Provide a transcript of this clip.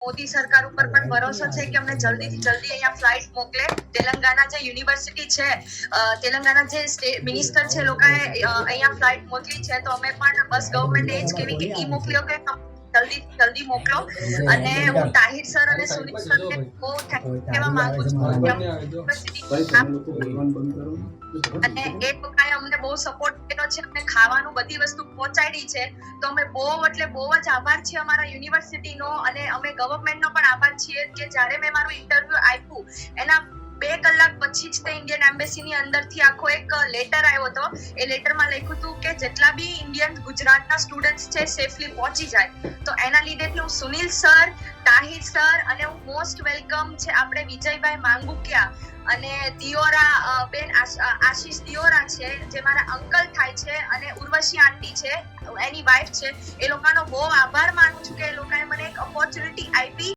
મોદી સરકાર ઉપર પણ ભરોસો છે કે અમને જલ્દીથી જલ્દી અહીંયા ફ્લાઇટ મોકલે. તેલંગાના જે યુનિવર્સિટી છે, તેલંગાના જે મિનિસ્ટર છે લોકોએ અહીંયા ફ્લાઇટ મોકલી છે, તો અમે પણ બસ ગવર્મેન્ટ એ જ કેવી કે ઈ મોકલ્યો કે જલ્દી મોકલો. અને હું તાહિર સર અને સુનિલ સરને બહુ થેન્ક કહેવા માંગુ છું અને એ લોકોએ અમને બહુ સપોર્ટ કર્યો છે, અમને ખાવાનું બધી વસ્તુ પહોંચાડી છે, તો અમે બહુ જ આભાર છીએ અમારા યુનિવર્સિટીનો અને અમે ગવર્મેન્ટનો પણ આભાર છીએ કે જ્યારે મેં મારું ઇન્ટરવ્યુ આપ્યું એના 2 કલાક પછી જ તે ઇન્ડિયન એમ્બેસીની અંદરથી આખો એક લેટર આવ્યો હતો. એ લેટરમાં લખ્યું હતું કે જેટલા બી ઇન્ડિયન ગુજરાતના સ્ટુડન્ટ્સ છે સેફલી પહોંચી જાય. તો એના લીધેથી હું સુનિલ સર, તાહિર સર અને હું મોસ્ટ વેલકમ છે આપણે વિજયભાઈ માંગુકિયા અને દિયોરા બેન આશીષ દિયોરા છે જે મારા અંકલ થાય છે અને ઉર્વશી આંટી છે એની વાઇફ છે. એ લોકોનો બહુ આભાર માનું છું કે એ લોકોએ મને એક ઓપોર્ચ્યુનિટી આપી